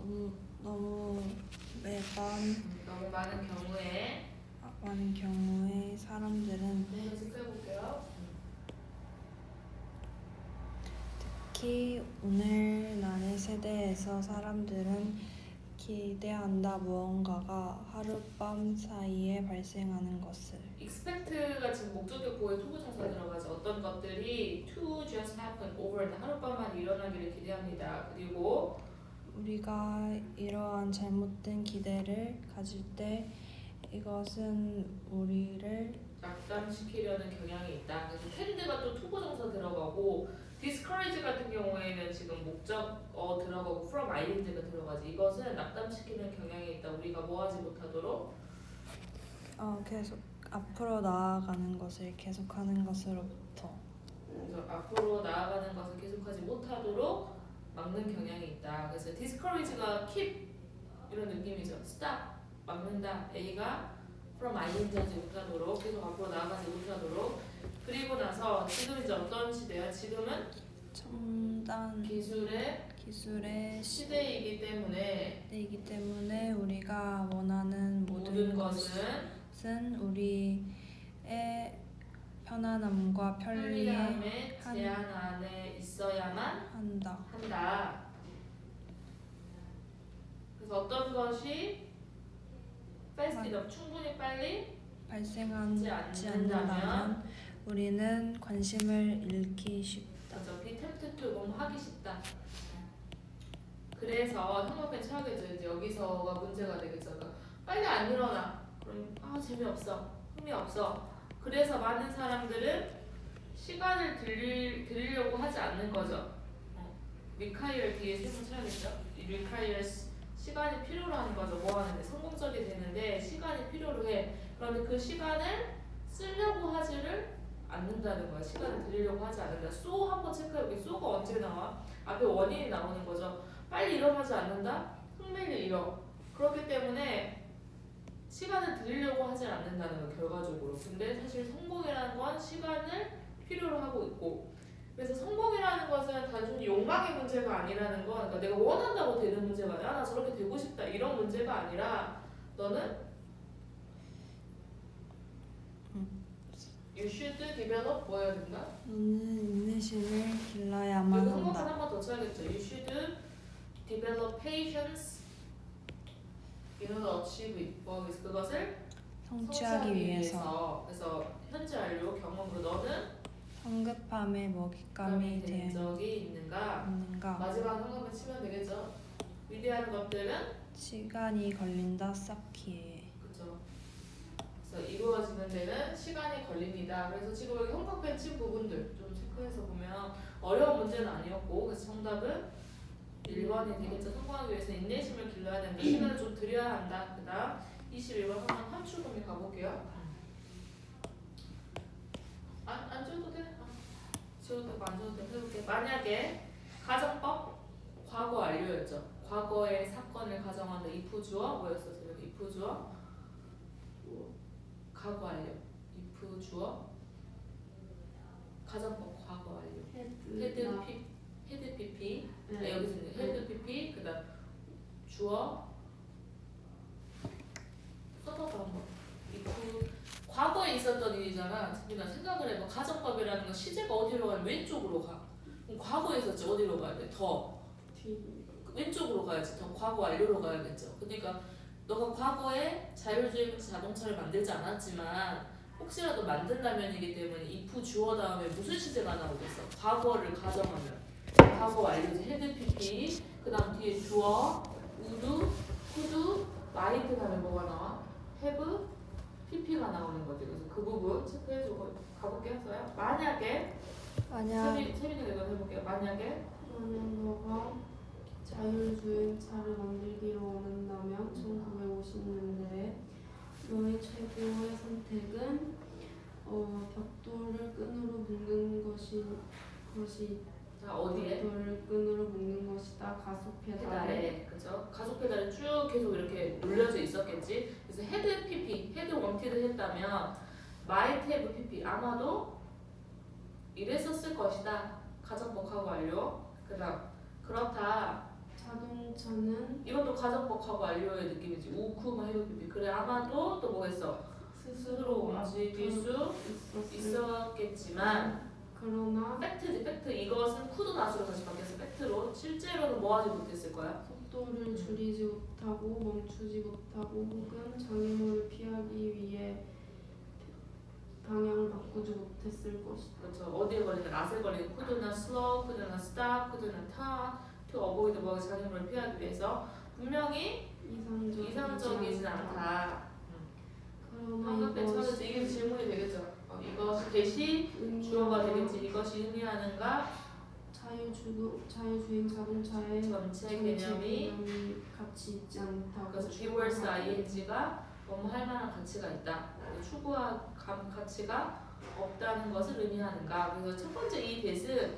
너무 매번 너무 많은 경우에 사람들은 해볼게요. 특히 오늘날의 세대에서 사람들은 기대한다 무언가가 하룻밤 사이에 발생하는 것을. expect가 지금 목적격 보호에 투부정사 들어가죠. 어떤 것들이 to just happen overnight 하룻밤만 일어나기를 기대합니다. 그리고 우리가 이러한 잘못된 기대를 가질 때 이것은 우리를 낙담시키려는 경향이 있다. 그래서 tend가 또 투부정사 들어가고 discourage 같은 경우에는 지금 목적어 들어가고 from ing가 들어가지. 이것은 낙담시키는 경향이 있다. 우리가 뭐하지 못하도록 계속 앞으로 나아가는 것을 계속하는 것으로부터. 그래서 앞으로 나아가는 것을 계속하지 못하도록 막는 경향이 있다. 그래서 discourage가 keep 이런 느낌이죠. stop 막는다. A가 from ing하지 못하도록 계속 앞으로 나아가지 못하도록. 그리고 나서 지금 이제 어떤 시대야? 지금은 첨단 기술의 시대이기 때문에 우리가 원하는 모든 것은 우리의 편안함과 편리함의 제한 안에 있어야만 한다. 그래서 어떤 것이 fast enough 충분히 빨리 발생하지 않는다면 우리는 관심을 잃기 쉽다. 그렇죠. be tempted to 너무 하기 쉽다. 그래서 형광펜 쳐야겠죠. 이제 여기서가 문제가 되겠죠. 그러니까 빨리 안 일어나. 그럼 재미없어. 흥미없어. 그래서 많은 사람들은 시간을 들이려고 하지 않는 거죠. require 뒤에 세번 쳐야겠죠. require 시간이 필요로 하는 거죠. 뭐 하는데 성공적이 되는데 시간이 필요로 해. 그런데 그 시간을 쓰려고 하지를 않는다는 거야. 시간을 들이려고 하지 않는다. so 한번 체크해볼게. so가 언제 나와? 앞에 원인이 나오는 거죠. 빨리 일어나지 않는다? 흥미를 잃어. 그렇기 때문에 시간을 들이려고 하지 않는다는 거 결과적으로. 근데 사실 성공이라는 건 시간을 필요로 하고 있고, 그래서 성공이라는 것은 단순히 욕망의 문제가 아니라는 건, 그러니까 내가 원한다고 되는 문제가 아니라 나 저렇게 되고 싶다 이런 문제가 아니라 너는 you should develop 뭐 해야 된다? 너는 인내심을 길러야만 그리고 한번 한다. 한 번 더 쳐야겠죠. You should develop patience in order to achieve it. 그것을 성취하기 위해서. 그래서 현재 완료 경험으로 너는 성급함의 먹잇감이 된 적이 있는가? 마지막 한번 치면 되겠죠. 위대한 것들은 시간이 걸린다 쌓기에. 그렇죠. 그래서 이루어지는 데는 시간이 걸립니다. 그래서 지금 여기 형광펜 친 부분들 좀 체크해서 보면 어려운 문제는 아니었고, 그래서 정답은 1번이 되겠죠. 성공하기 위해서 인내심을 길러야 된다. 시간을 좀 들여야 한다. 그 다음 21번 한번 함축음이 가볼게요. 안 줘도 돼? 지워도 되고 안 줘도 되고 해볼게. 만약에 가정법 과거 완료였죠. 과거의 사건을 가정하는 if 주어 뭐였었어요? if 주어 과거 완료. if 주어 가정법 과거 완료. 헤드 pp. 네, 여기서 있는 헤드 pp. 그다음 주어 써봐봐 한번. if 과거에 있었던 일이잖아. 특히나 생각을 해봐. 가정법이라는 건 시제가 어디로 가면 왼쪽으로 가. 그럼 과거에 있었지 어디로 가야 돼? 더 왼쪽으로 가야지. 더 과거 완료로 가야겠죠. 그러니까 너가 과거에 자율주행 자동차를 만들지 않았지만 혹시라도 만든다면이기 때문에 if 주어 다음에 무슨 시제가 나오겠어? 과거를 가정하면 과거 완료지. 헤드 pp. 그 다음 뒤에 주어 would, could, might 다음에 뭐가 나와? have, pp가 나오는 거지. 그래서 그 부분 체크해주고 가볼게 했어요. 만약에 세빈이가 이거 해볼게요. 만약에 너가 자율주행차를 만들기를 원한다면 1950년대에 너의 최고의 선택은 벽돌을 끈으로 묶는 것이 자 어디에? 벽돌을 끈으로 묶는 것이다. 가속 페달에. 그죠? 가속 페달이 쭉 계속 이렇게 눌려져 있었겠지. 그래서 헤드 pp, 헤드 원티드 했다면 might have pp 아마도 이랬었을 것이다. 가정법 하고 완료. 그다음 그렇다. 자동차는 이것도 가정법하고 완료의 느낌이지. 우쿠 막 해도 그래 아마도 또 뭐겠어? 스스로 움직일 수 있었겠지만 그러나 팩트지 팩트. 이것은 쿠도 나스로 다시 바뀌었어. 팩트로 실제로는 뭐 하지 못했을 거야? 속도를 줄이지 못하고 멈추지 못하고 혹은 장애물을 피하기 위해 방향을 바꾸지 못했을 것이다. 그렇죠. 어디에 걸리는 낫에 걸리는 쿠드나 슬로우, 쿠드나 스탑, 쿠드나 타, to avoid 뭐 장애물을 피하기 위해서 분명히 이상적이진 않다. 그러나 방금 처리지 이게 질문이 되겠죠. 이것이 대시 주어가 되겠지. 이것이 의미하는가? 자유주행 자동차의 전체 개념이 가치 있지 않다고. 그래서 keywords ing가 뭐뭐 할 만한 가치가 있다. 추구할 가치가 없다는 것을 의미하는가? 그래서 첫 번째 이 대은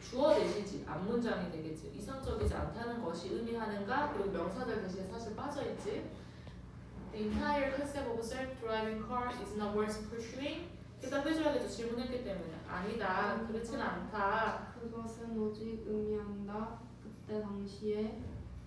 주어 대시지 앞문장이 되겠지. 이상적이지 않다는 것이 의미하는가? 그리고 명사절 대시에 사실 빠져있지. The entire concept of self-driving car is not worth pursuing. 대답해줘야겠죠. 질문했기 때문에. 아니다. 그렇지는 않다. 그것은 오직 의미한다. 그때 당시에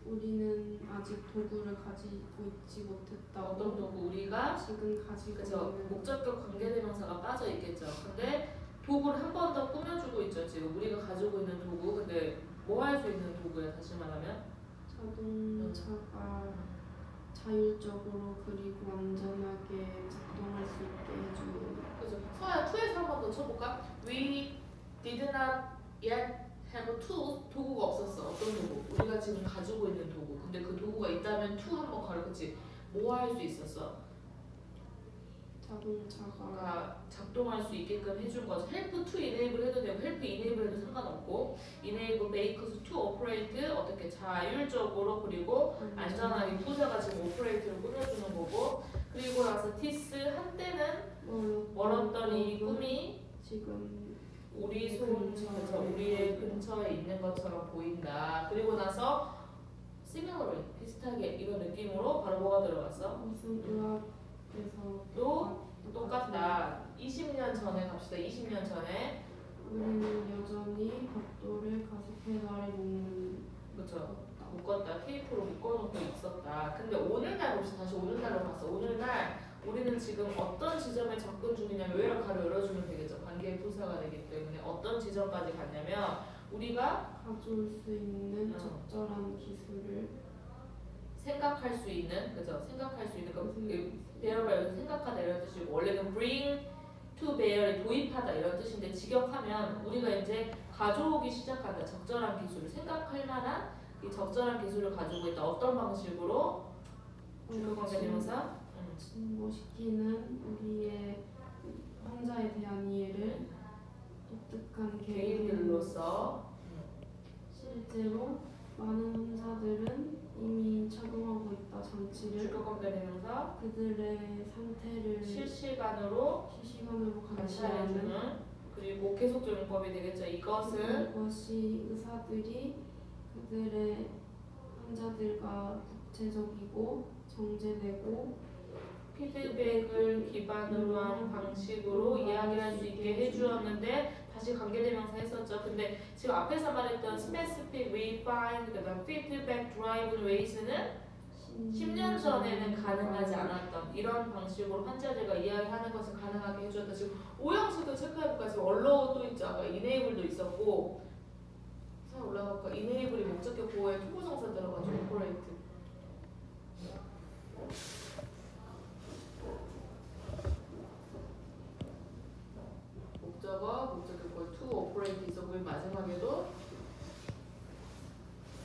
우리는 아직 도구를 가지고 있지 못했다고. 어떤 도구? 우리가 지금 가지고 그죠. 있는 목적격 관계대명사가 빠져 있겠죠. 근데 도구를 한 번 더 꾸며주고 있죠. 지금 우리가 가지고 있는 도구. 근데 뭐 할 수 있는 도구야? 다시 말하면 자동차가 자율적으로 그리고 안전하게 작동할 수 있게 해주는. 그죠. 서야 2에서 한 번 더 쳐볼까? We did not yet have a tool. 도구가 없었어. 어떤 도구? 우리가 지금 가지고 있는 도구. 근데 그 도구가 있다면 to 한번 가르쳤지. 뭐 할 수 있었어? 자동차가 작동할 수 있게끔 해준 거죠. help to enable 해도 되고 help enable 해도 상관없고 enable makes to operate 어떻게 자율적으로 그리고 안전하게 부사가 지금 operate를 꾸며주는 거고 그리고 나서 this 한때는 멀었던 이 꿈이 지금 우리 그래서 우리의 근처에 있는 것처럼 보인다. 그리고 나서 similarly 비슷하게 이런 느낌으로 바로 뭐가 들어갔어? 무슨 의학에서 또 똑같다. 20년 전에 갑시다. 20년 전에 우리는 여전히 벽돌을 가속페달에 그렇죠. 묶었다. 테이프로 묶어놓고 있었다. 근데 오늘날 봅시다. 다시 오늘날로 갔어. 오늘날 우리는 지금 어떤 지점에 접근 중이냐면 외랑 가로 열어주면 되겠죠. 관계의 부사가 되기 때문에 어떤 지점까지 갔냐면 우리가 가져올 수 있는 적절한 기술을 생각할 수 있는 그죠? 생각할 수 있는 bear가 여기서 생각하다 이런 뜻이고 원래는 bring to bear이 도입하다 이런 뜻인데 직역하면 우리가 이제 가져오기 시작한다. 적절한 기술을 생각할 만한 이 적절한 기술을 가지고 있다. 어떤 방식으로? 주격 관계대명사 증거시키는 우리의 환자에 대한 이해를 독특한 개인들로서 실제로 많은 환자들은 이미 착용하고 있다. 장치를 주격 관계대명사 그들의 상태를 실시간으로 감시하는 관찰해주는 그리고 계속적용법이 되겠죠. 이것이 의사들이 그들의 환자들과 구체적이고 정제되고 피드백을 기반으로 한 방식으로 이야기를 할 수 있게 해주었는데 다시 관계대명사 했었죠. 근데 지금 앞에서 말했던 specific, refined, 그다음 feedback driven ways는 10년 전에는 가능하지 않았던 이런 방식으로 환자들과 이야기하는 것을 가능하게 해주었다. 지금 오형식도 체크해볼까? 지금 allow도 있죠. 아까 enable도 있었고 잘 올라갈까? enable이 목적격 보호에 투부정사 들어가지고 operate 목적격 보호 to operate 있었고 마지막에도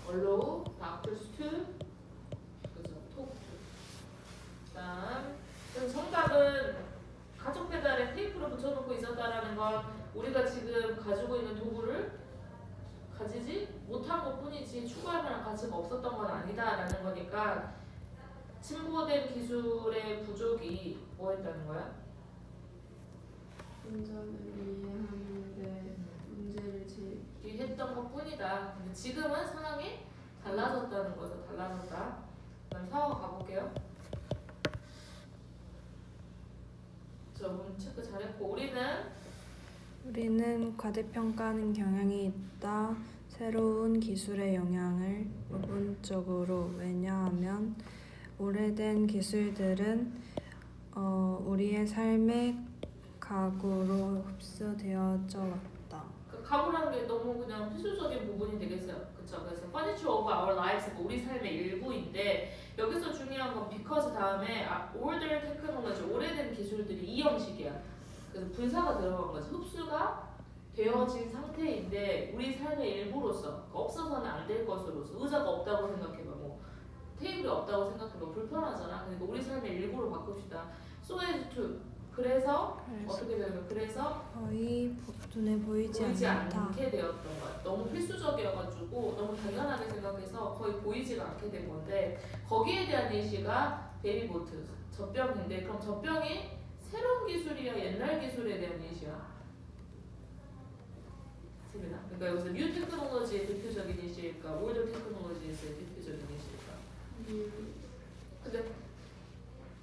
allow doctors to 그죠? talk to 그다음 그럼 정답은 가속 페달에 테이프를 붙여놓고 있었다라는 건 우리가 지금 가지고 있는 도구를 가지지 못한 것뿐이지 추구할 만한 가치가 없었던 건 아니다라는 거니까 침보된 기술의 부족이 뭐 했다는 거야? 환자를 이해하는데 문제를 했던 것뿐이다. 근데 지금은 상황이 달라졌다는 거죠. 달라졌다. 그다음 4호 가볼게요. 저분 체크 잘했고 우리는 우리는 과대평가하는 경향이 있다. 새로운 기술의 영향을 부분적으로 왜냐하면 오래된 기술들은 우리의 삶의 가구로 흡수되어져 왔다. 그 가구라는 게 너무 그냥 필수적인 부분이 되겠어요. 그쵸? 그래서 furniture of our lives, 우리 삶의 일부인데 여기서 중요한 건 because 다음에 older technology, 오래된 기술들이 이 형식이야. 그래서 분사가 들어간 거지. 흡수가 되어진 상태인데 우리 삶의 일부로서 없어서는 안 될 것으로서 의자가 없다고 생각해봐. 뭐 테이블이 없다고 생각해봐. 불편하잖아. 그러니까 우리 삶의 일부로 바꿉시다. So as to 그래서 어떻게 되는 거야? 그래서 거의 눈에 보이지 않다. 않게 되었던 거야. 너무 필수적이어가지고 너무 당연하게 생각해서 거의 보이지가 않게 된 건데 거기에 대한 예시가 베리보트 젖병인데 그럼 젖병이 새로운 기술이야 옛날 기술에 대한 예시야? 재미나? 그러니까 여기서 뉴 테크놀로지의 대표적인 예시일까? 올더 테크놀로지의 대표적인 예시일까? 근데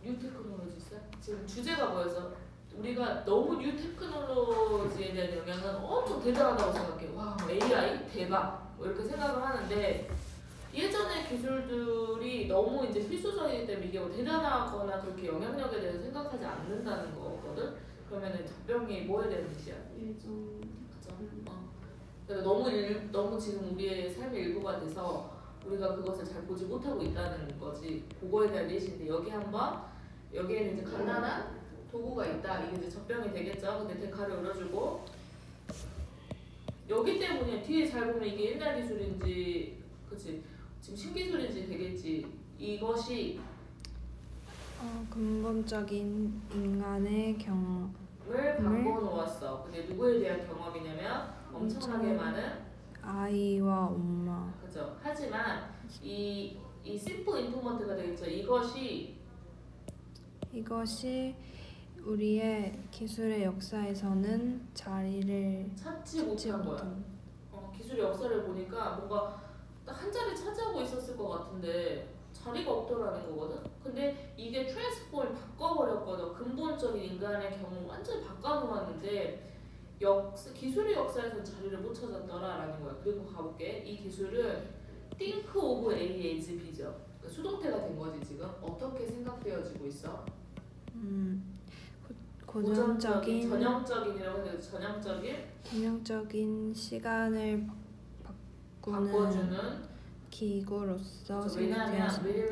뉴 테크놀로지스? 지금 주제가 뭐여서 우리가 너무 뉴 테크놀로지에 대한 영향은 엄청 대단하다고 생각해. 와, AI 대박. 뭐 이렇게 생각을 하는데 예전의 기술들이 너무 이제 필수적이기 때문에 이게 뭐 대단하거나 그렇게 영향력에 대해서 생각하지 않는다는 거거든. 그러면은 젖병이 뭐에 대한 뜻이야? 예전 그죠? 그러니까 너무 지금 우리의 삶의 일부가 돼서 우리가 그것을 잘 보지 못하고 있다는 거지. 그거에 대한 예시인데 여기에는 이제 간단한 도구가 있다. 이게 이제 젖병이 되겠죠. 근데 데카를 울어주고 여기 때문에 뒤에 잘 보면 이게 옛날 기술인지, 그치? 지금 신기술인지 되겠지. 이것이 근본적인 인간의 을 바꿔놓았어. 근데 누구에 대한 경험이냐면 엄청나게 많은 아이와 엄마. 그죠. 하지만 이 심플 인포먼트가 되겠죠. 이것이 우리의 기술의 역사에서는 자리를 찾지 못한 거야. 기술의 역사를 보니까 뭔가 딱 한 자리 차지하고 있었을 것 같은데 자리가 없더라는 거거든. 근데 이게 트랜스폼을 바꿔버렸거든. 근본적인 인간의 경우 완전히 바꿔놓았는데 기술의 역사에서 자리를 못 찾았더라라는 거야. 그리고 가볼게. 이 기술은 think of A as B죠. 그러니까 수동태가 된 거지 지금. 어떻게 생각되어지고 있어? 고전적인 전형적인이라고 해야 되죠. 전형적인 시간을 바꿔주는 기구로서 그렇죠. 왜냐면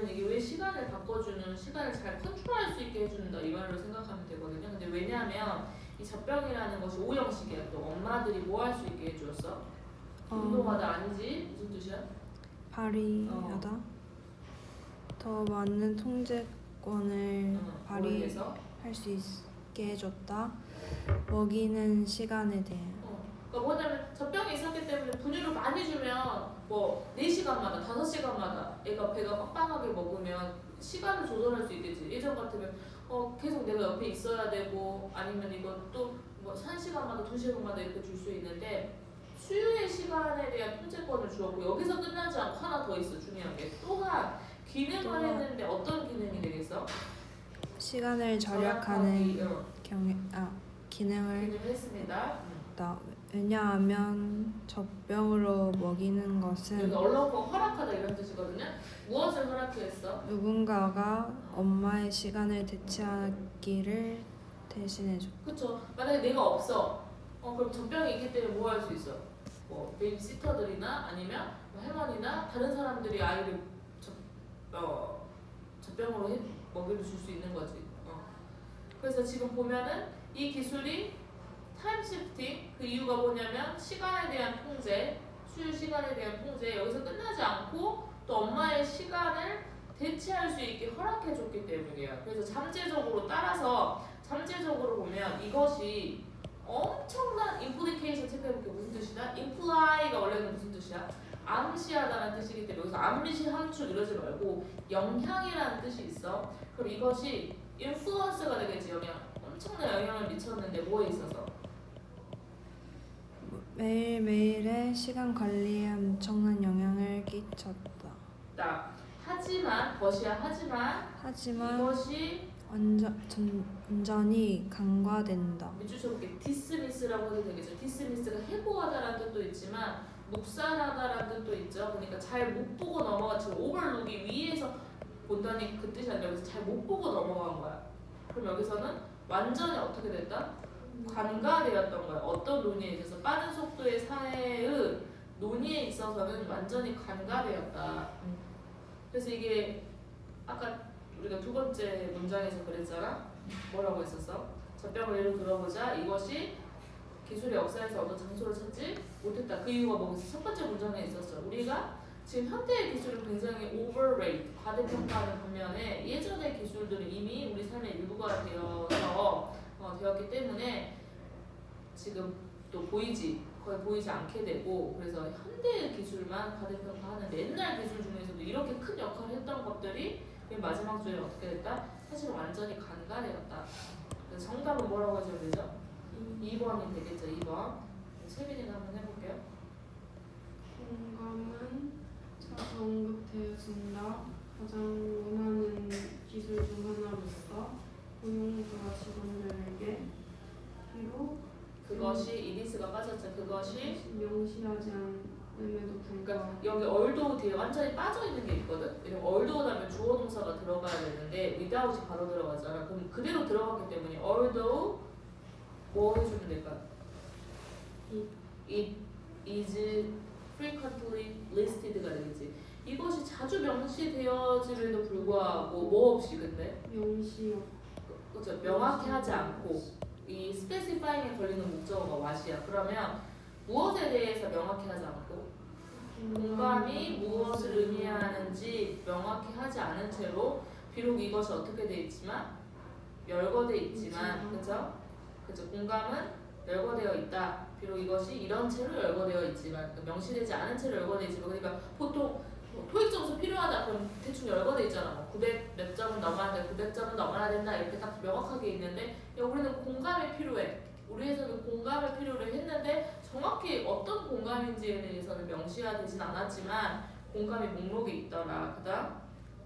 이게 왜 시간을 바꿔주는 시간을 잘 컨트롤할 수 있게 해준다 이 말로 생각하면 되거든요. 근데 왜냐면 이 젖병이라는 것이 오형식이야. 또 엄마들이 뭐 할 수 있게 해줬어? 운동하다 아니지? 무슨 뜻이야? 발휘하다. 더 많은 통제권을 발휘해서 발휘할 수 있게 해줬다. 먹이는 시간에 대해. 그러니까 뭐냐면 젖병이 있었기 때문에 분유를 많이 주면 뭐 4시간마다 5시간마다 애가 배가 빵빵하게 먹으면 시간을 조절할 수 있겠지. 예전 같으면 계속 내가 옆에 있어야 되고 아니면 이것도 뭐 1시간마다 2시간마다 이렇게 줄 수 있는데 수유의 시간에 대한 통제권을 주었고 여기서 끝나지 않고 하나 더 있어. 중요한 게 또한 기능을 했는데 어떤 기능이 되겠어? 시간을 절약하는 기능을 기능을 했습니다. 했다. 왜냐하면 젖병으로 먹이는 것은 여기 언론과 허락하다 이런 뜻이거든요. 무엇을 허락했어? 누군가가 엄마의 시간을 대체하기를 대신해줘. 그쵸. 만약에 내가 없어. 그럼 젖병이 있기 때문에 뭐 할 수 있어? 뭐 베이비시터들이나 아니면 뭐 할머니나 다른 사람들이 아이를 젖병으로 먹이를 줄 수 있는 거지. 그래서 지금 보면은 이 기술이 타임 시프팅 그 이유가 뭐냐면 시간에 대한 통제, 수유 시간에 대한 통제 여기서 끝나지 않고 또 엄마의 시간을 대체할 수 있게 허락해 줬기 때문이에요. 그래서 잠재적으로 보면 이것이 엄청난 implication 체크해볼게. 무슨 뜻이다? imply가 원래는 무슨 뜻이야? 암시하다는 뜻이기 때문에 여기서 암시 함축 이러지 말고 영향이라는 뜻이 있어. 그럼 이것이 influence가 되겠지. 엄청난 영향을 미쳤는데 뭐에 있어서? 매일매일의 시간 관리에 엄청난 영향을 끼쳤다. 하지만 이것이 완전히 간과된다. 밑줄 쳐볼게. 디스미스라고 해도 되겠죠. 디스미스가 해고하다라는 뜻도 있지만 묵살하다라는 뜻도 있죠. 그러니까 잘 못 보고 넘어가. 지금 오버룩이 위에서 본다니 그 뜻이 아니라 여기서 잘 못 보고 넘어간 거야. 그럼 여기서는 완전히 어떻게 됐다? 관가되었던 거야. 어떤 논의에 있어서 빠른 속도의 사회의 논의에 있어서는 완전히 관가되었다. 그래서 이게 아까 우리가 두 번째 문장에서 그랬잖아. 뭐라고 했었어? 젖병을 예로 들어보자. 이것이 기술의 역사에서 어떤 장소를 찾지 못했다. 그 이유가 뭐겠어? 첫 번째 문장에 있었어. 우리가 지금 현대의 기술을 굉장히 overrate, 과대평가하는 반면에 예전의 기술들은 이미 우리 삶의 일부가 되었기 때문에 지금 또 거의 보이지 않게 되고, 그래서 현대의 기술만 과대평가하는데 옛날 기술 중에서도 이렇게 큰 역할을 했던 것들이 맨 마지막 줄에 어떻게 됐다? 사실 완전히 간과되었다. 그래서 정답은 뭐라고 해줘야 되죠? 2번이 되겠죠. 2번. 세빈이가 한번 해볼게요. 공감은 자주 언급되어진다. 가장 원하는 기술 중 하나로서 고용주와 직원들에게 비록 그것이 이디스가 빠졌죠. 그것이 명시하지 않음에도 그러니까 불구하고 여기 얼도우 뒤에 완전히 빠져 있는 게 있거든. 왜냐면 얼도우 다음에 주어 동사가 들어가야 되는데 without이 바로 들어가잖아. 그럼 그대로 들어갔기 때문에 although 뭐 해주면 될까? It is frequently listed가 되겠지. 이것이 자주 명시되어짐에도 불구하고 뭐 없이 근데 명시 그렇죠. 명확히 하지 않고 이 specifying에 걸리는 목적어가 what이야. 그러면 무엇에 대해서 명확히 하지 않고 공감이 무엇을 의미하는지 명확히 하지 않은 채로 비록 이것이 어떻게 돼 있지만 열거돼 있지만 그죠? 공감은 열거되어 있다. 비록 이것이 이런 채로 열거되어 있지만 명시되지 않은 채로 열거되어 있지만 그러니까 보통 뭐 토익 점수 필요하다 그럼 대충 열거돼 있잖아. 뭐 900 몇 점은 넘어야 돼, 900점은 넘어야 된다 이렇게 딱 명확하게 있는데 야, 우리는 공감이 필요해. 우리 회사는 공감을 필요로 했는데 정확히 어떤 공감인지에 대해서는 명시가 되진 않았지만 공감이 목록에 있더라. 그다음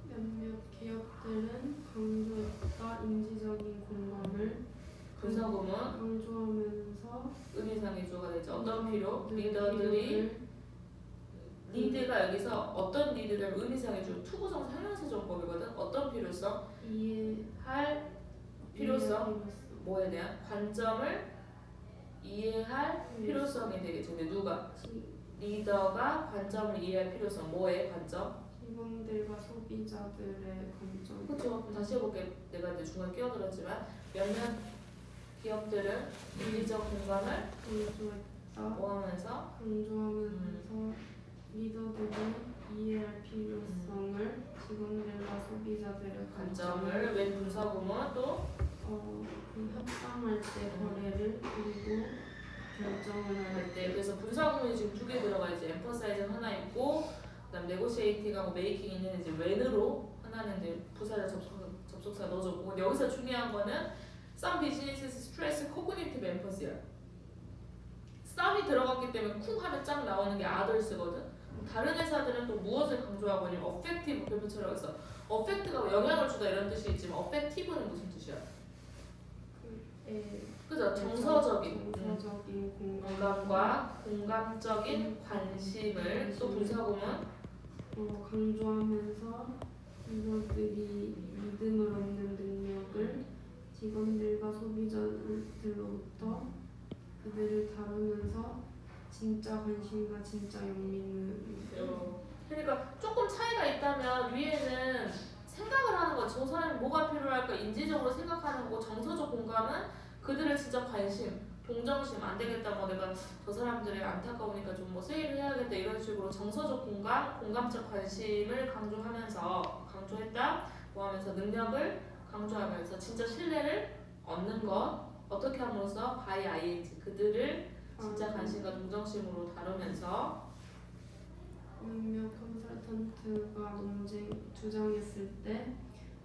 몇몇 기업들은 강조했다. 인지적인 공감을 분사구문 강조하면서 의미상의 주어가 되죠. 어떤 필요? 리더들이 리드가 여기서 어떤 리드를 의미상의 주 투구정사 형용사정법이거든. 어떤 필요성? 이해할 필요성? 뭐에 대한? 관점을 이해할 필요성이 되겠죠. 근데 누가? 리더가 관점을 이해할 필요성. 뭐의 관점? 직원들과 소비자들의 관점. 그렇죠. 다시 해볼게. 내가 이제 중간에 끼어들었지만 몇몇 기업들은 윤리적 공감을 강조했다. 모하면서 강조하면서 리더들이 이해할 필요성을 직원들과 소비자들의 관점을 웬 분사구문 또 그 협상할 때 거래를 그리고 결정을 할 할 때. 그래서 분사구문이 지금 두 개 들어가 있지. emphasize 하나 있고 그다음 negotiating하고 making은 이제 when으로 하나는 이제 부사를 접속사 넣어줬고 근데 여기서 중요한 거는 some businesses stress cognitive emphasy야. some이 들어갔기 때문에 쿵 하면 쫙 나오는 게 others거든. 다른 회사들은 또 무엇을 강조하고 있냐면 affective 별표처럼 해서 affect가 영향을 주다 이런 뜻이 있지만 affective는 무슨 뜻이야? 그죠? 정서적인 공감과 공감적인 관심을 또 분사구문 강조하면서 리더들이 믿음을 얻는 능력을 직원들과 소비자들로부터 그들을 다루면서 진짜 관심과 진짜 영민을 그러니까 조금 차이가 있다면 위에는 생각을 하는 거지. 저 사람이 뭐가 필요할까 인지적으로 생각하는 거고 정서적 공감은 그들의 진짜 관심, 동정심 안 되겠다. 뭐 내가 저 사람들이 안타까우니까 좀 뭐 세일을 해야겠다 이런 식으로 정서적 공감, 공감적 관심을 강조했다. 뭐 하면서 능력을 강조하면서 진짜 신뢰를 얻는 것 어떻게 함으로써 by ing 그들을 진짜 관심과 동정심으로 다루면서 몇몇 컨설턴트가 주장했을 때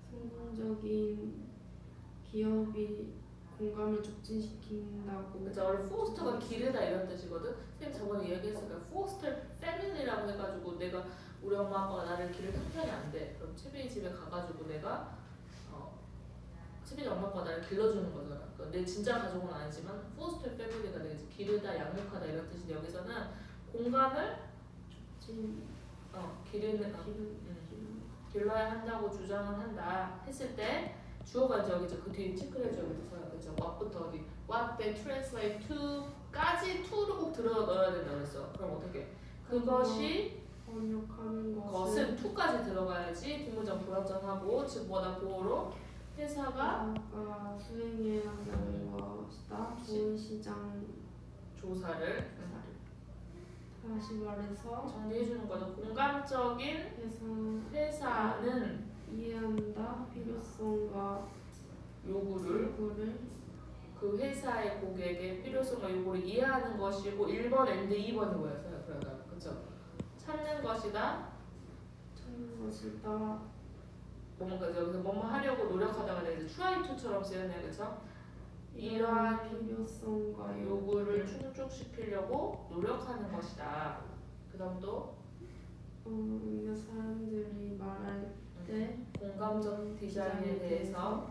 성공적인 기업이 공감을 촉진시킨다고. 그죠? 원래 포스터가 기르다 이런 뜻이거든. 선생님 저번에 이야기했으니까 포스터 패밀리라고 해가지고 내가 우리 엄마 아빠가 나를 기를 형편이 안 돼. 그럼 채빈이 집에 가가지고 내가 채빈이 엄마 아빠가 나를 길러주는 거잖아. 그러니까 내 진짜 가족은 아니지만 포스터 패밀리가 되겠지. 기르다 양육하다 이런 뜻인데 여기서는 공간을 진 기르는 길러야 한다고 주장을 한다 했을 때 주어가 이제 여기죠. 그 뒤에 체크를 해줘야겠어요. 그죠? what부터 어디 what they translate to까지 to를 꼭 들어 넣어야 된다 그랬어. 그럼 어떻게? 그것이 번역하는 것은 to까지 들어가야지 뒷문장 불완전하고 즉 뭐다 보어로 회사가 수행해야 한다는 것이다. 좋은 시장 조사를 다시 말해서 정리해주는 거죠. 공감적인 회사는 이해한다. 필요성과 요구를 그 회사의 고객의 필요성과 요구를 이해하는 것이고 1번 and 2번이 뭐였어요? 그러니까 그쵸? 찾는 것이다. 뭔가 여기서 뭐뭐 하려고 노력하다가 이제 try to처럼 쓰였네요. 그쵸? 이러한 필요성과 요구를 충족시키려고 노력하는 것이다. 그 다음 또 몇몇 사람들이 말할 때 공감적 디자인에 대해서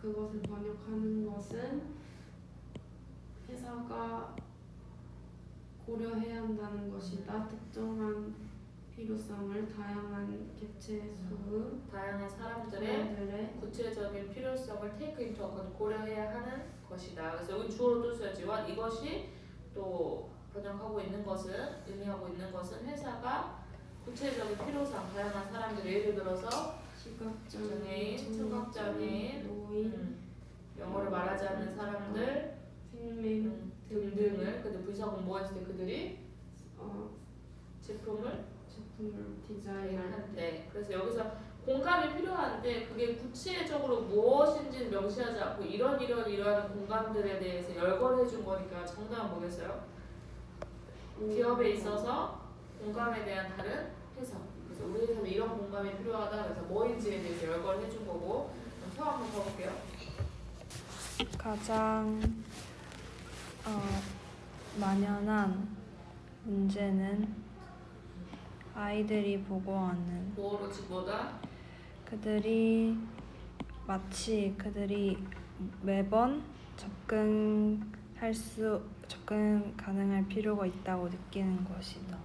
그것을 번역하는 것은 회사가 고려해야 한다는 것이다. 특정한 필요성을 다양한 개체수의 다양한 사람들의 구체적인 필요성을 take into account 고려해야 하는 것이다. 그래서 여기 주어로 또 써야지만 이것이 또 번역하고 있는 것은 의미하고 있는 것은 회사가 구체적인 필요상 다양한 사람들 예를 들어서 시각장애인, 청각장애인, 노인, 영어를 말하지 않는 사람들, 생명 등등을 근데 불사 공부했을 때 그들이 제품을 디자인할 그래서 여기서 공감이 필요한데 그게 구체적으로 무엇인지는 명시하지 않고 이러한 공감들에 대해서 열거해 준 거니까 정답은 뭐겠어요? 기업에 있어서 공감에 대한 다른 해석. 그래서 우리 회사는 이런 공감이 필요하다. 그래서 뭐인지에 대해서 열거를 해준 거고. 그럼 표 한번 봐볼게요. 가장 만연한 문제는 아이들이 보고하는 뭐로 집보다 마치 그들이 매번 접근 가능할 필요가 있다고 느끼는 것이다.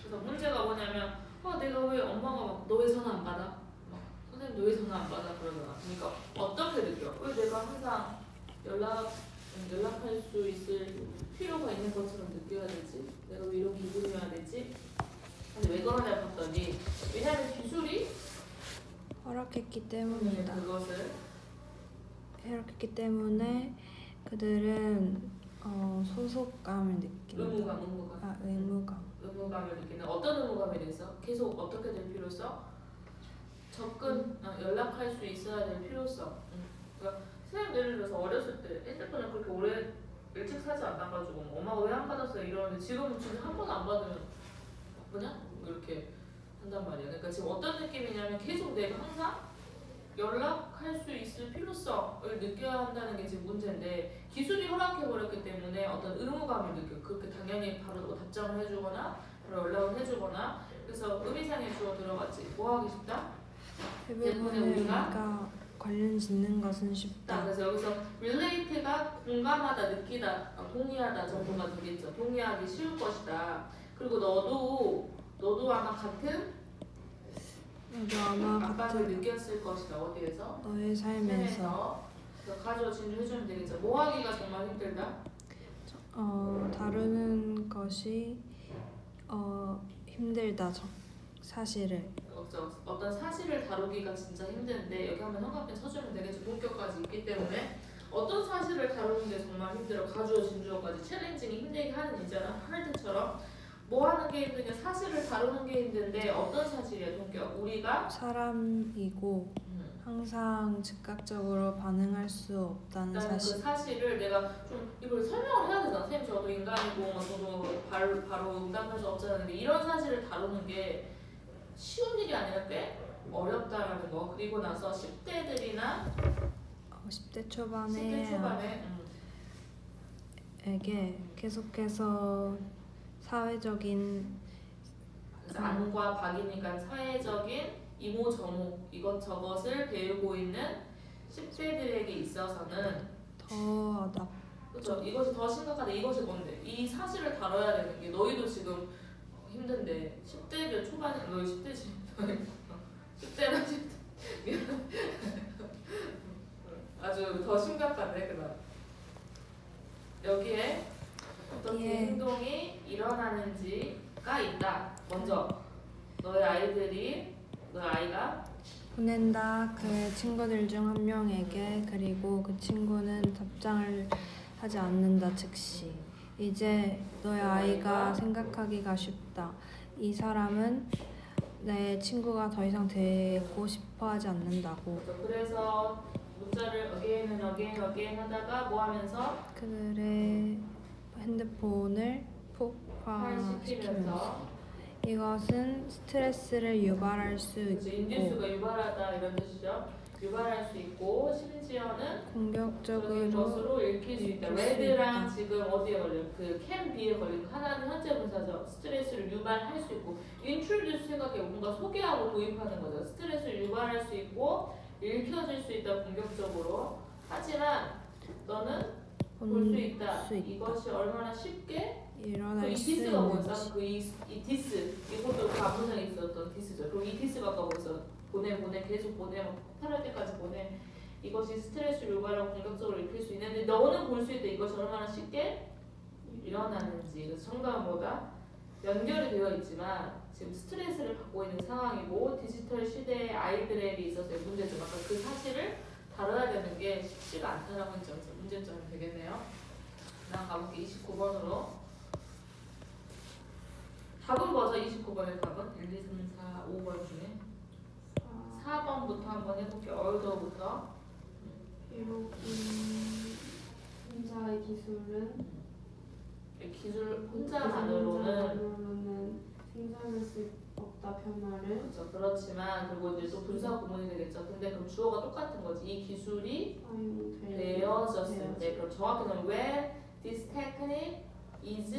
그래서 문제가 뭐냐면 내가 왜 엄마가 막 너 왜 전화 안 받아? 선생님 너 왜 전화 안 받아? 그러잖아. 그러니까 어떻게 느껴? 왜 내가 항상 연락할 수 있을 필요가 있는 것처럼 느껴야 되지? 내가 왜 이런 기분이어야 되지? 근데 왜 그러냐 봤더니 왜냐면 기술이 허락했기 때문이다. 그것을 허락했기 때문에 그들은 소속감을 느낀다. 의무감을 느끼는 어떤 의무감에 대해서 계속 어떻게 될 필요성? 연락할 수 있어야 될 필요성. 그러니까 선생님 예를 들어서 어렸을 때 핸드폰을 그렇게 오래 일찍 사지 않아가지고 엄마가 왜 안 받았어요 이러는데 지금은 진짜 한 번 안 받으면 바쁘냐? 이렇게 한단 말이야. 그러니까 지금 어떤 느낌이냐면 계속 내가 항상 연락할 수 있을 필요성을 느껴야 한다는 게 지금 문제인데 기술이 허락해버렸기 때문에 어떤 의무감을 느껴. 그렇게 당연히 바로 뭐 답장을 해주거나 바로 연락을 해주거나 그래서 의미상의 주어 들어갔지. 뭐 하기 쉽다? 대부분의 우리가 관련 짓는 것은 쉽다. 그래서 여기서 relate가 공감하다, 느끼다, 동의하다 정도가 되겠죠. 동의하기 쉬울 것이다. 그리고 너도 아마 같은 압박을 느꼈을 것이다. 어디에서? 너의 삶에서. 그래서 가져 진주해주면 되겠죠. 뭐 하기가 정말 힘들다? 다루는 것이 힘들다. 사실을. 어떤 사실을 다루기가 진짜 힘든데 여기 한번 형광펜 쳐주면 되겠죠. 본격까지 있기 때문에 어떤 사실을 다루는 게 정말 힘들어. 가주어 진주어까지 챌린징이 힘들게 하는 이잖아. 하늘처럼 뭐 하는 게 힘드냐? 사실을 다루는 게 힘든데 어떤 사실이야? 동격 우리가 사람이고 항상 즉각적으로 반응할 수 없다는 사실. 그 사실을 내가 좀 이걸 설명을 해야 되잖아. 선생님 저도 인간이고 저도 바로 응답할 수 없잖아요. 근데 이런 사실을 다루는 게 쉬운 일이 아니라 꽤 어렵다라는 거. 그리고 나서 10대들이나 10대 초반에 에게 계속해서 사회적인 안과 박이니까 사회적인 이모저모 이것저것을 배우고 있는 10대들에게 있어서는 더 그렇죠. 이것이 더 심각하다. 이것이 뭔데? 이 사실을 다뤄야 되는 게 너희도 지금 힘든데 10대들 초반에 너희 10대지. 10대나 10대 아주 더 심각한데 그다음 여기에 어떻게 예. 행동이 일어나는지가 있다. 먼저 너희 아이가 보낸다. 그의 친구들 중 한 명에게. 그리고 그 친구는 답장을 하지 않는다. 즉시. 이제 너의 아이가 생각하기가 쉽다. 이 사람은 내 친구가 더 이상 되고 싶어하지 않는다고. 그래서 문자를 again 하다가 뭐 하면서 그들의 핸드폰을 폭파시키면서 시키면서 이것은 스트레스를 유발할 수 그래서 있고 인디스가 유발하다 이런 뜻이죠. 유발할 수 있고 심지어는 공격적으로 것으로 읽힐 수 있다. 읽힐 수 레드랑 있다. 지금 어디에 걸려? 그 can be에 걸린 하나는 현재 분사죠. 스트레스를 유발할 수 있고 introduce 생각해 뭔가 소개하고 도입하는 거죠. 스트레스를 유발할 수 있고 읽혀질 수 있다. 공격적으로. 하지만 너는 볼 수 있다. 이것이 얼마나 쉽게 이 일어날 수 디스가 뭐였어? 있는지. 이 디스 이것도 그 앞문장에 있었던 디스죠. 그럼 이 디스가 아까 뭐였어? 보내 계속 보내 막 폭발할 때까지 보내. 이것이 스트레스를 유발하고 공격적으로 일으킬 수 있는데 너는 볼 수 있다. 이것이 얼마나 쉽게 일어나는지. 그래서 정답은 뭐다? 연결이 되어 있지만 지금 스트레스를 받고 있는 상황이고 디지털 시대의 아이들에게 있어서의 문제점. 아까 그 사실을 다뤄야 되는 게 쉽지가 않다라는 점에서 문제점이 되겠네요. 나 가볼게. 29번으로. 답은 뭐죠? 29번의 답은? 1, 2, 3, 4, 5번 중에 4번부터 한번 해볼게요. 얼더부터. 비록 이 혼자의 기술은 기술 혼자만으로는 혼자만으로는 생산할 수 없다 변화를 그렇죠. 그렇지만 그리고 이제 또 분사 구문이 되겠죠. 근데 그럼 주어가 똑같은 거지. 이 기술이 되어졌을 때 그럼 정확히는 where this technique is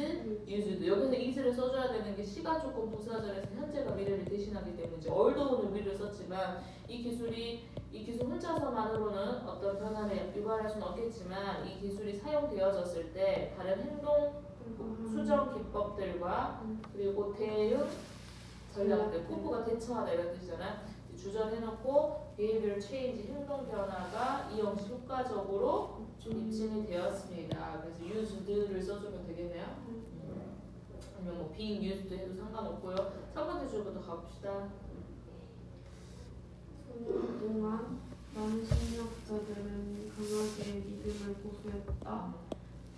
used. 여기서 is를 써줘야 되는 게 시가 조건 부사절에서 현재가 미래를 대신하기 때문에 얼더우는 미래를 썼지만 이 기술 혼자서만으로는 어떤 변화를 유발할 수는 없겠지만 이 기술이 사용되어졌을 때 다른 행동 수정 기법들과 그리고 대응 전략들 포프가 대처하다 이런 뜻이잖아. 주전해놓고 behavior change 행동 변화가 이 형식 효과적으로 입증이 되었습니다. 그래서 used를 써주면 되겠네요. 아니면 뭐 being used 해도 상관없고요. 3번째 줄부터 가봅시다. 수년 동안 많은 심리학자들은 강하게 믿음을 보수했다.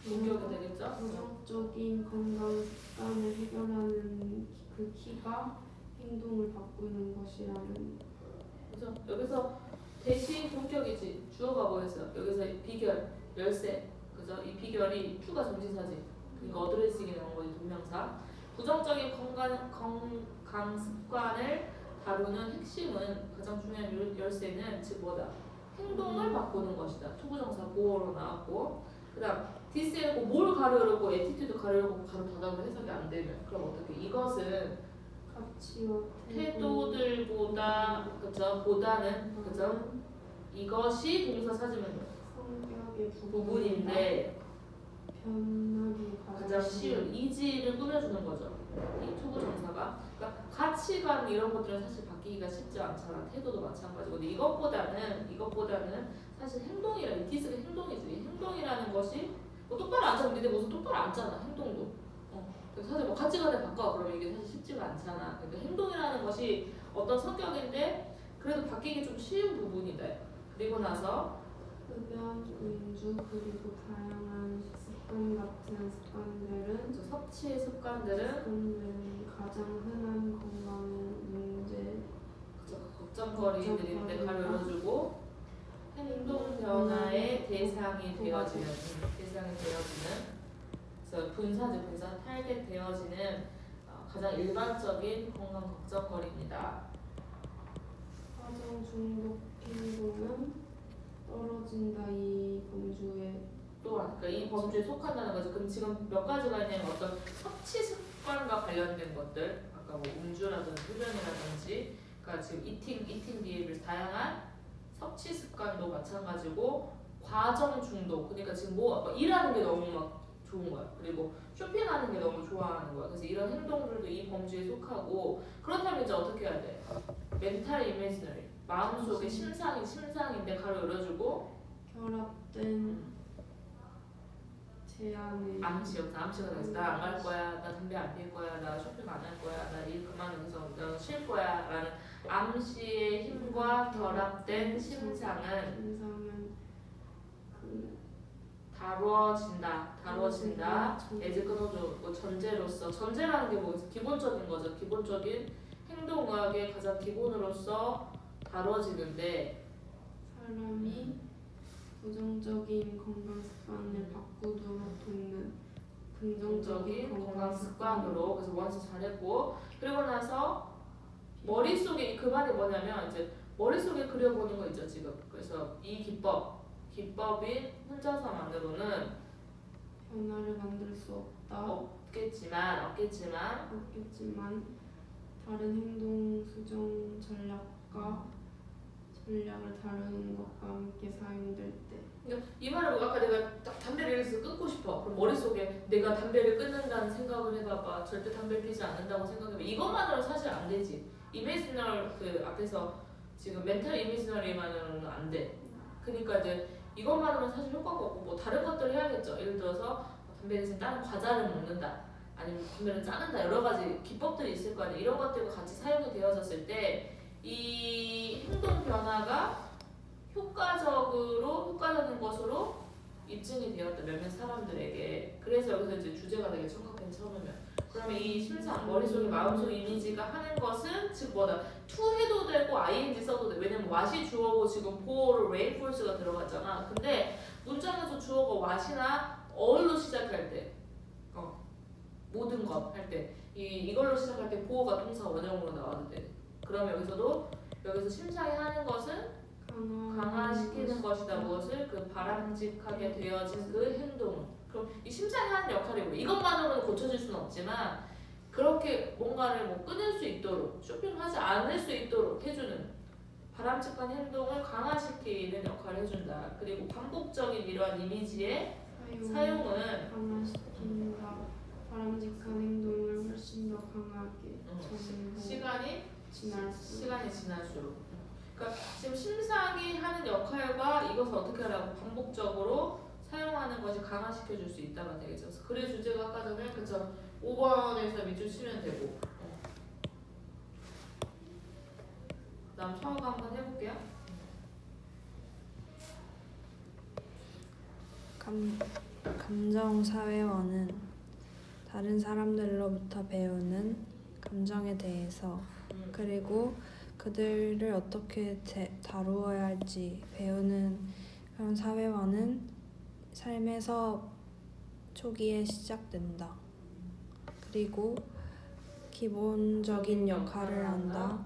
공격이 되겠죠? 부정적인 건강 습관을 해결하는 그 키가 행동을 바꾸는 것이라는. 그죠? 여기서 대시 본격이지. 주어가 뭐였어? 여기서 비결, 열쇠. 그죠? 이 비결이 to가 전치사지. 그러니까 어드레싱이 나온 거지. 동명사. 부정적인 건강 습관을 다루는 핵심은 가장 중요한 열쇠는 즉 뭐다? 행동을 바꾸는 것이다. 투부정사 보어로 나왔고 그다음 디스에고 뭘 가르려고 에티튜드 가르려고 가로 닫아서 해석이 안 되면 그럼 어떻게? 이것은 가치와 태도들보다 그죠? 보다는 그죠? 이것이 동사 찾으면 성격의 부분인데 변하기 가장 쉬운 이지를 꾸며주는 거죠. 이 투부 정사가 그러니까 가치관 이런 것들은 사실 바뀌기가 쉽지 않잖아. 태도도 마찬가지고 근데 이것보다는 사실 행동이라 이 디스가 행동이지. 이 행동이라는 것이 뭐 똑바로 앉자면 근데 무슨 똑바로 앉잖아. 행동도. 그래서 사실 뭐 가치관을 바꿔 그러면 이게 사실 쉽지가 않잖아. 그러니까 행동이라는 것이 어떤 성격인데 그래도 바뀌기 좀 쉬운 부분이다. 그리고 나서 흡연, 음주 그리고 다양한 습관 같은 습관들은 섭취 습관들은 가장 흔한 건강 문제 걱정거리들인데 가려주고 행동 변화의 대상이 되어지는 그래서 분사 타겟되어지는 가장 일반적인 건강 걱정거리입니다. 화장 중독 행동은 떨어진다. 이 범주에 또한 그러니까 이 범주에 속한다는 거죠. 그럼 지금 몇 가지가 있냐면 어떤 섭취 습관과 관련된 것들 아까 뭐 음주라든지 흡연이라든지 그러니까 지금 이팅 behavior 다양한 섭취 습관도 마찬가지고 과정 중독. 그러니까 지금 뭐 일하는 게 너무 막 좋은 거야. 그리고 쇼핑하는 게 너무 좋아하는 거야. 그래서 이런 행동들도 이 범주에 속하고. 그렇다면 이제 어떻게 해야 돼? 멘탈 이미지너리. 마음속에 심상인데 가로 열어주고 결합된 제안을 암시가 나서 나안 갈 거야, 나 담배 안 피울 거야, 나 쇼핑 안 할 거야, 나 일 그만해서 나 쉴 거야 라는 암시의 힘과 결합된 심상은 그 다뤄진다. 예제 끊어줘. 뭐 전제라는 게 뭐겠어? 기본적인 거죠. 기본적인 행동의학의 가장 기본으로서 다뤄지는데 사람이 부정적인 건강 습관을 바꾸도록 돕는 긍정적인 건강 습관으로. 그래서 원스 잘했고, 그리고 나서 머릿속에 그 말이 뭐냐면 이제 머릿속에 그려보는 거 있죠 지금. 그래서 이 기법이 혼자서만으로는 변화를 만들 수 없다. 없겠지만 다른 행동 수정 전략을 다루는 것과 함께 사용될 때 그러니까 이 말을 아까 내가 딱 담배를 여기서 끊고 싶어. 그럼 머릿속에 내가 담배를 끊는다는 생각을 해봐봐. 절대 담배 피지 않는다고 생각해봐. 이것만으로는 사실 안 되지. 이미지널 그 앞에서 지금 멘탈 이미지널이만으로는 안 돼. 그러니까 이제 이것만으로는 사실 효과가 없고 뭐 다른 것들을 해야겠죠. 예를 들어서 담배 대신 다른 과자를 먹는다. 아니면 담배를 짜는다. 여러 가지 기법들이 있을 거 아니에요. 이런 것들과 같이 사용이 되어졌을 때 이 행동 변화가 효과적인 것으로 입증이 되었다. 몇몇 사람들에게. 그래서 여기서 이제 주제가 되게 청각된 처음이면. 그러면 이 심상, 머릿속에 마음속 이미지가 하는 것은 즉 뭐다. to 해도 되고 ing 써도 돼. 왜냐면 what이 주어고 지금 for를 reinforce가 들어갔잖아. 근데 문장에서 주어가 what이나 all로 시작할 때 모든 것 할 때 이걸로 시작할 때 보어가 동사 원형으로 나와도 돼. 그러면 여기서 심상이 하는 것은 강화시키는 것이다. 무엇을? 그 바람직하게 되어진 그 행동을. 그럼 이 심상이 하는 역할이고 이것만으로는 고쳐질 수는 없지만 그렇게 뭔가를 뭐 끊을 수 있도록 쇼핑하지 않을 수 있도록 해주는 바람직한 행동을 강화시키는 역할을 해준다. 그리고 반복적인 이러한 이미지의 사용은 강화시킨다. 바람직한 행동을 훨씬 더 강하게 시간이 지날수록 그러니까 지금 심상이 하는 역할과 이것을 어떻게 하라고 반복적으로 사용하는 것이 강화시켜줄 수 있다가 되겠죠. 그래서 글의 주제가 아까 전에 그쵸 5번에서 밑줄 치면 되고 그다음 처음 한번 해볼게요. 감정 사회화는 다른 사람들로부터 배우는 감정에 대해서 그리고 그들을 어떻게 다루어야 할지 배우는 그런 사회화는 삶에서 초기에 시작된다. 그리고 기본적인 역할을 한다.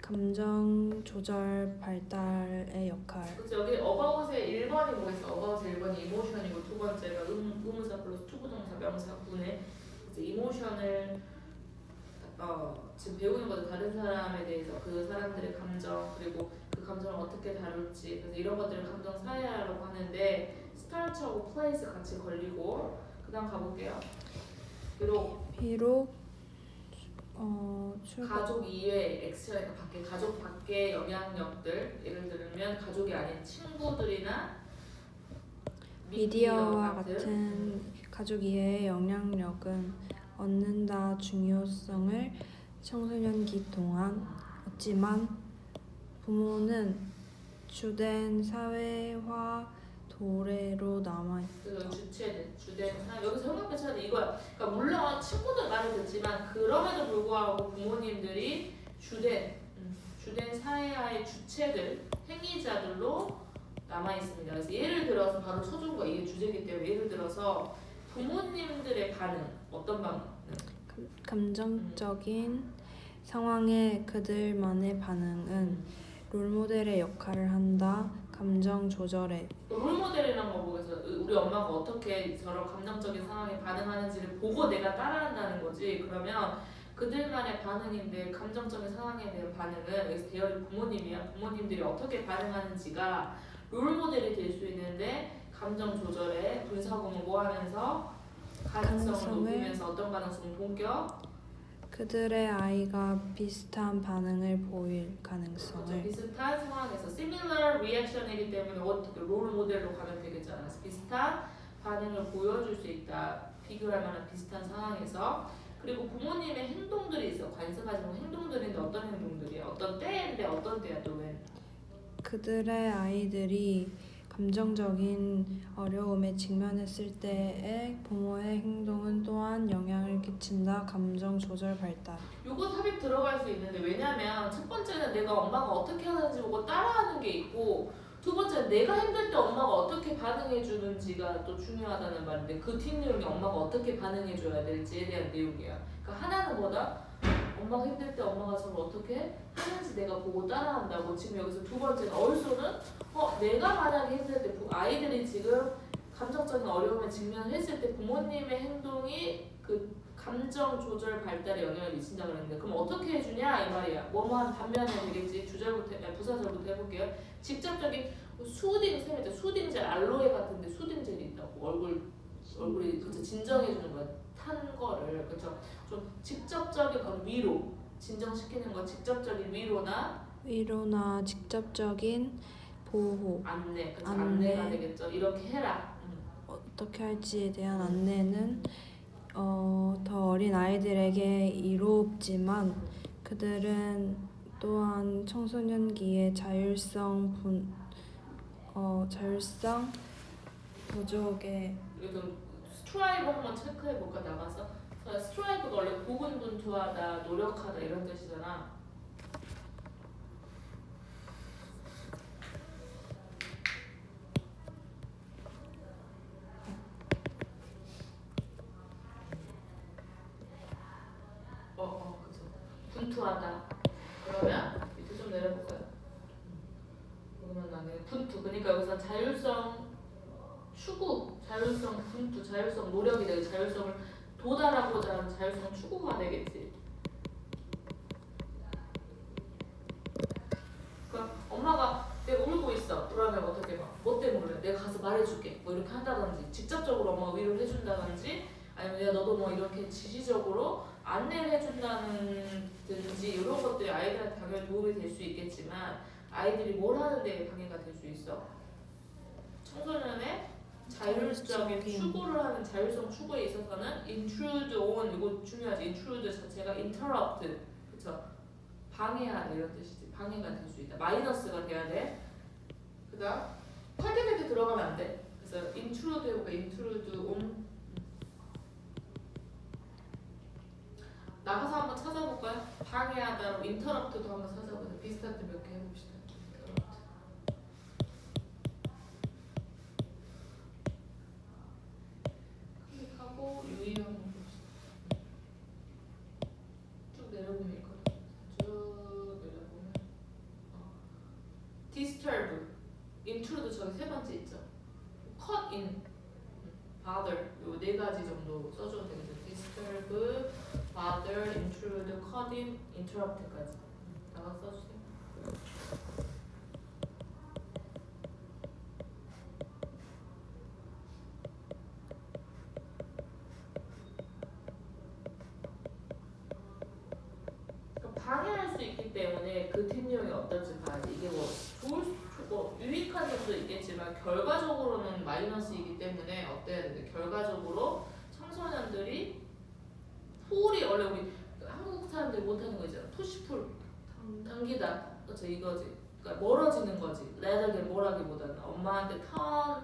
감정 조절 발달의 역할. 그렇죠. 여기 어바웃의 1번이 뭐겠어? 어바웃의 1번이 이모션이고 두 번째가 의문사 플러스 투부정사 명사 구네. 그래서 이모션을 지금 배우는 거죠. 다른 사람에 대해서 그 사람들의 감정 그리고 그 감정을 어떻게 다룰지. 그래서 이런 것들을 감정 사회화라고 하는데 스타트하고 플레이스 같이 걸리고 그다음 가볼게요. 비록 가족 이외 엑스트라 밖에 가족 밖의 영향력들 예를 들면 가족이 아닌 친구들이나 미디어와 같은 가족 이외의 영향력은 얻는다 중요성을 청소년기 동안 얻지만 부모는 주된 사회화 도래로 남아있다. 그 주된 사회 여기서 형용배차는 이거야. 그러니까 물론 친구들 말을 듣지만 그럼에도 불구하고 부모님들이 주된 사회화의 주체들 행위자들로 남아 있습니다. 그래서 예를 들어서 바로 쳐준 거 이게 주제이기 때문에 예를 들어서 부모님들의 반응 어떤 반응? 감정적인 상황에 그들만의 반응은 롤모델의 역할을 한다. 감정 조절에 롤모델이란 거 보면서 우리 엄마가 어떻게 저런 감정적인 상황에 반응하는지를 보고 내가 따라한다는 거지. 그러면 그들만의 반응인데 감정적인 상황에 대한 반응은 여기서 대열이 부모님이야. 부모님들이 어떻게 반응하는지가 롤 모델이 될 수 있는데 감정 조절에 분사구문 뭐 하면서 가능성을 가능성을 높이면서 어떤 가능성 본격 그들의 아이가 비슷한 반응을 보일 그렇죠. 가능성을 비슷한 상황에서 similar reaction이기 때문에 어떻게 롤 모델로 가면 되겠잖아. 그래서 비슷한 반응을 보여줄 수 있다. 비교할 만한 비슷한 상황에서 그리고 부모님의 행동들이 있어. 관습하지만 행동들인데 어떤 행동들이야? 어떤 때인데 어떤 때야 또 왜? 그들의 아이들이 감정적인 어려움에 직면했을 때의 부모의 행동은 또한 영향을 끼친다. 감정 조절 발달. 요거 삽입 들어갈 수 있는데 왜냐면 첫 번째는 내가 엄마가 어떻게 하는지 보고 따라하는 게 있고 두 번째는 내가 힘들 때 엄마가 어떻게 반응해 주는지가 또 중요하다는 말인데 그 뒷내용이 엄마가 어떻게 반응해 줘야 될지에 대한 내용이야. 그러니까 하나는 뭐다? 엄마가 힘들 때 엄마가 저를 어떻게 하는지 내가 보고 따라한다고. 지금 여기서 두 번째는 얼쏘는 내가 만약에 힘들 때 아이들이 지금 감정적인 어려움에 직면했을 때 부모님의 행동이 그 감정 조절 발달에 영향을 미친다 그랬는데 그럼 어떻게 해주냐 이 말이야. 뭐뭐한 반면에 되겠지. 부사절부터 해볼게요. 직접적인 수딩 셈이죠. 수딩젤 알로에 같은데 수딩젤이 있다고 얼굴이 그쵸 진정해주는 거야. 탄 거를 그쵸. 좀 직접적인 위로 진정시키는 거 직접적인 위로나 직접적인 보호, 안내 그쵸 안내. 안내가 되겠죠. 이렇게 해라. 어떻게 할지에 대한 안내는 더 어린 아이들에게 이롭지만 그들은 또한 청소년기의 자율성 부족에 그래도 스트라이브 한번 체크해 볼까 나가서. 스트라이브가 원래 고군분투하다, 노력하다 이런 뜻이잖아. 그쵸. 분투하다. 그러면 밑에 좀 내려볼까요? 그러면 나는 분투. 그러니까 여기서 자율성 추구, 자율성 분투, 자율성 노력이 되고 자율성을 도달하고자 하는 자율성 추구가 되겠지. 그러니까 엄마가 내가 울고 있어. 그러면 어떻게 봐? 뭐 때문에 그래? 내가 가서 말해줄게. 뭐 이렇게 한다든지 직접적으로 엄마가 위로를 해준다든지 아니면 내가 너도 뭐 이렇게 지시적으로 안내를 해준다든지 이런 것들이 아이들한테 당연히 도움이 될 수 있겠지만 아이들이 뭘 하는데 방해가 될 수 있어? 청소년의 자율적인 추구를 하는 자율성 추구에 있어서는 intrude on 이거 중요하지. intrude 자체가 interrupt 그쵸? 방해하다 이런 뜻이지. 방해가 될 수 있다. 마이너스가 돼야 돼. 그다음 퀄리티에 들어가면 안 돼. 그래서 intrude 해볼까? intrude on 나가서 한번 찾아볼까요? 방해하다로 interrupt도 한번 찾아보자. 비슷한 데 몇 개 해봅시다. interrupt. 클릭하고 유의 한번 봅시다. 쭉 내려보면 있거든. 쭉 내려보면 disturb, intrude 저기 세 번째 있죠. cut in, bother 요 네 가지 정도 써줘도 되겠죠. disturb, bother, intrude, cut in, interrupt까지 나가 써주세요. 방해할 수 있기 때문에 그 뒷내용이 어떨지 봐야지. 이게 뭐 유익한 점도 있겠지만 결과적으로는 마이너스이기 때문에 어때야 되는데 결과적으로 청소년들이 풀이 원래 우리 한국 사람들이 못하는 거 있잖아. 푸시풀 당기다 그렇죠 이거지. 그러니까 멀어지는 거지. 나에게 뭐라기보다는 엄마한테 turn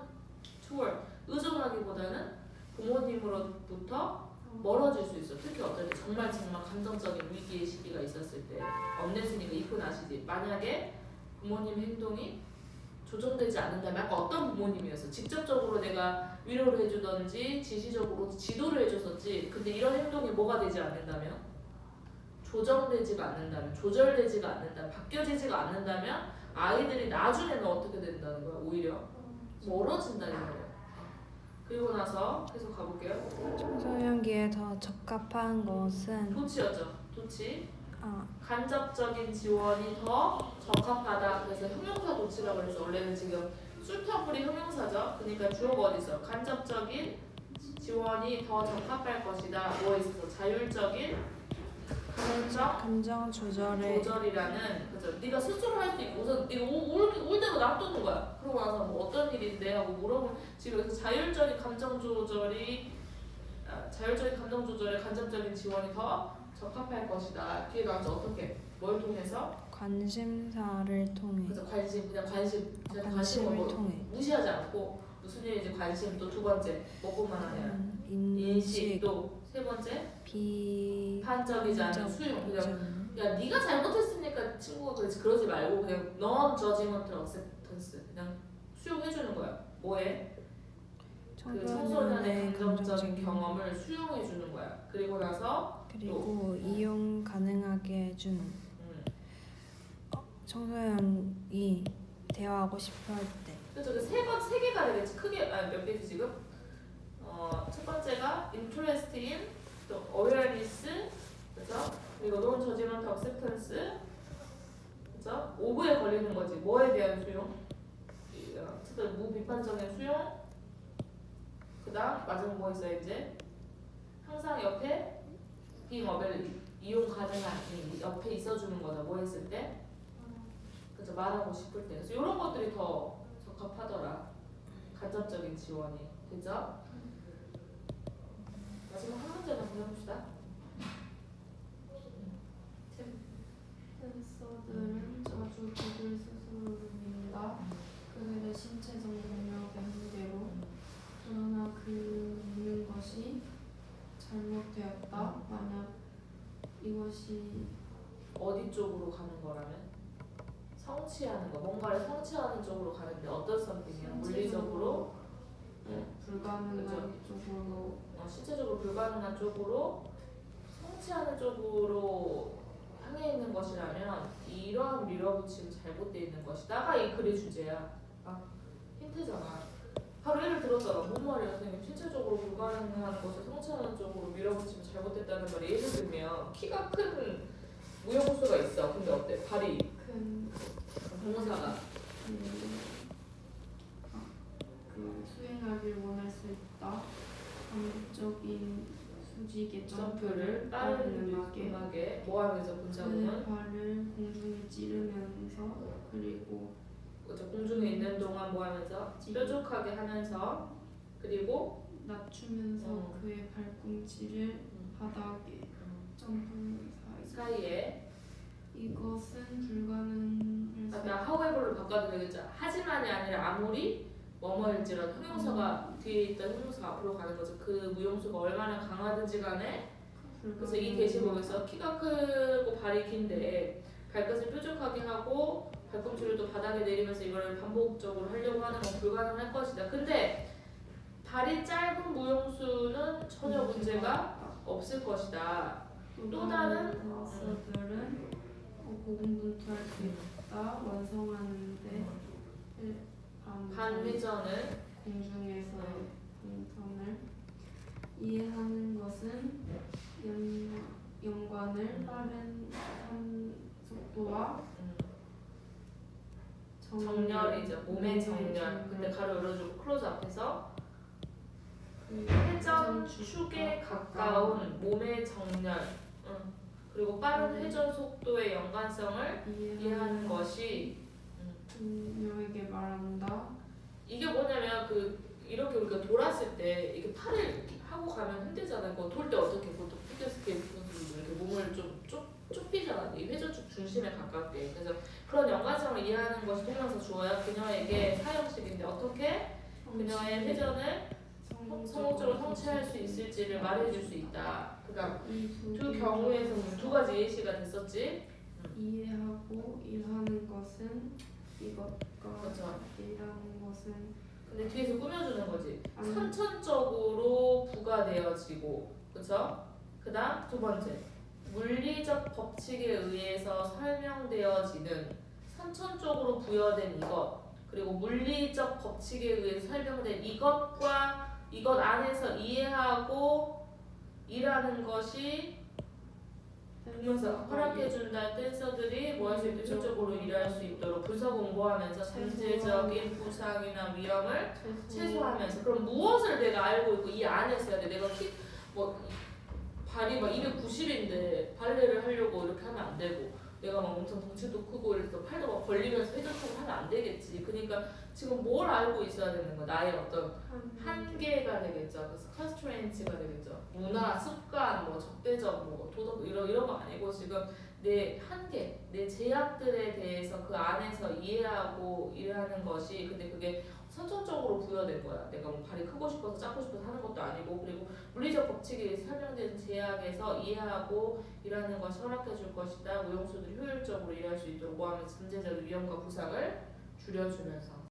toward 의존하기보다는 부모님으로부터 멀어질 수 있어. 특히 어떨 때 정말 감정적인 위기의 시기가 있었을 때 엄냈으니까 이쁜 아시지? 만약에 부모님 행동이 조정되지 않는다면 아까 어떤 부모님이었어? 직접적으로 내가 위로를 해주던지 지시적으로 지도를 해줬었지. 근데 이런 행동이 뭐가 되지 않는다면? 조정되지가 않는다면, 조절되지가 않는다면, 바뀌어지지가 않는다면 아이들이 나중에는 어떻게 된다는 거야? 오히려 멀어진다 이런 거야. 그리고 나서 계속 가볼게요. 청소년기에 더 적합한 것은 도치였죠. 도치. 간접적인 지원이 더 적합하다. 그래서 형용사 도치라고 해서 원래는 지금 suitable이 형용사죠. 그러니까 주어가 어디 있어? 간접적인 지원이 더 적합할 것이다. 뭐에 있어서? 자율적인 감정 조절에 조절이라는, 그죠? 네가 스스로 할 수 있고 우선 네가 울 대로 놔두는 거야. 그러고 나서 뭐 어떤 일인데 하고 물어보면 지금 여기서 자율적인 감정 조절에 간접적인 지원이 더 적합할 것이다. 뒤에 나와서 어떻게? 뭘 통해서? 관심사를 통해 그래서 관심, 그냥 관심, 그냥 관심을 관심을 뭐 통해 무시하지 않고 무슨 일인지 관심, 또 두 번째 뭐뿐만 아니라 인식, 인식 또 세 번째 비판적이지 비판적이지 않은 수용. 그냥 야 네가 잘못했으니까 친구가 그러지 말고 그냥 non-judgmental acceptance, 그냥 수용해주는 거야. 뭐에? 그 청소년의 감정적인 경험을 수용해주는 거야. 그리고 나서 그리고 이용 가능하게 해주는 청소년이 대화하고 싶어 할 때 그래서 세 개가 되겠지. 크게 몇 개지 지금? 첫 번째가 interest in, 또 awareness, 그래서 그리고 non-judgmental acceptance, 그래서 오브에 걸리는 거지. 뭐에 대한 수용? 어쨌든 무비판적인 수용. 그다음 마지막 뭐 있어요 이제? 항상 옆에 being available, 이용 가능한, 옆에 있어주는 거다. 뭐 했을 때? 그래서 말하고 싶을 때. 그래서 이런 것들이 더 적합하더라. 간접적인 지원이. 그죠? 마지막 한 문제만 더 해봅시다. 댄서들은 자주 독을 스스로 누린다. 그들의 신체적 능력의 한계로. 그러나 그 누는 것이 잘못되었다. 만약 이것이 어디 쪽으로 가는 거라면? 성취하는 거. 뭔가를 성취하는 쪽으로 가는데 어떤 something이야? 물리적으로? 불가능한 그죠? 쪽으로 신체적으로 불가능한 쪽으로 성취하는 쪽으로 향해 있는 것이라면 이러한 밀어붙임 잘못되어 있는 것이다가 이 글의 주제야. 힌트잖아. 바로 예를 들었잖아. 뭔 말이야 선생님? 신체적으로 불가능한 것을 성취하는 쪽으로 밀어붙이면 잘못됐다는 말이 예를 들면 키가 큰 무용수가 있어. 근데 어때? 발이 큰 동사가 수행하길 원할 수 있다. 반복적인 수직의 점프를 점프를 빠른 음악에 음악에 뭐하면서 분자구문 발을 공중에 찌르면서 그리고 그죠? 공중에 있는 동안 뭐하면서 뾰족하게 하면서 그리고 낮추면서 그의 발꿈치를 바닥에 점프 사이에 이것은 불가능할 수 나 however로 바꿔도 되겠죠. 하지만이 아니라 아무리 뭐뭐일지라도 형용사가 뒤에 있던 형용사가 앞으로 가는 거죠. 그 무용수가 얼마나 강하든지 간에. 그래서 이 대시복에서 키가 크고 발이 긴데 발끝을 뾰족하게 하고 발꿈치를 또 바닥에 내리면서 이걸 반복적으로 하려고 하는 건 불가능할 것이다. 근데 발이 짧은 무용수는 전혀 문제가 없을 것이다. 또 다른 댄서들은 고군분투할 수 있다. 완성하는데 반회전을 공중에서의 동선을 이해하는 것은 연관을 빠른 속도와 정렬이죠. 몸의 정렬. 근데 가로 열어주고 클로즈 앞에서 그 회전 축에 가까운 몸의 정렬. 그리고 빠른 회전 속도의 연관성을 이해하는 것이 그녀에게 말한다. 이게 뭐냐면 이렇게 우리가 돌았을 때 이게 팔을 하고 가면 힘들잖아요. 그거 돌 때 어떻게 보통 피겨스케이트 선수들은 이렇게 몸을 좀 좁히잖아. 이 회전축 중심에 가깝게. 그래서 그런 연관성을 이해하는 것이 동명사 주어야. 그녀에게 사형식인데 어떻게 그녀의 회전을 성공적으로 성취할 수 있을지를 말해줄 수 있다. 그러니까 두 경우에서 두 가지 예시가 됐었지. 이해하고 일하는 것은 이것과 그렇죠. 일하는 것은 근데 뒤에서 꾸며주는 거지. 아니. 선천적으로 부과되어지고, 그렇죠? 그다음 두 번째, 물리적 법칙에 의해서 설명되어지는 선천적으로 부여된 이것, 그리고 물리적 법칙에 의해서 설명된 이것과 이것 안에서 이해하고 일하는 것이 보면서 허락해준다. 댄서들이 뭐 할 수 있도록 효율적으로 일할 수 있도록 부서 공부하면서 잠재적인 부상이나 위험을 최소화하면서. 그럼 무엇을 내가 알고 있고 이 안에 있어야 돼. 내가 뭐 발이 막 290인데 발레를 하려고 이렇게 하면 안 되고, 내가 막 엄청 덩치도 크고 이래서 팔도 막 벌리면서 회전하고 하면 안 되겠지. 그러니까 지금 뭘 알고 있어야 되는 거야. 나의 어떤 한계가 되겠죠. 그래서 컨스트레인츠가 되겠죠. 문화, 습관, 뭐 적대적, 뭐 도덕 이런 거 아니고 지금 내 한계, 내 제약들에 대해서 그 안에서 이해하고 일하는 것이. 근데 그게 선천적으로 부여된 거야. 내가 뭐 발이 크고 싶어서 작고 싶어서 하는 것도 아니고, 그리고 물리적 법칙이 설명된 제약에서 이해하고 일하는 것이 허락해 줄 것이다. 무용수들이 효율적으로 일할 수 있도록 뭐하면 잠재적 위험과 부상을 줄여주면서.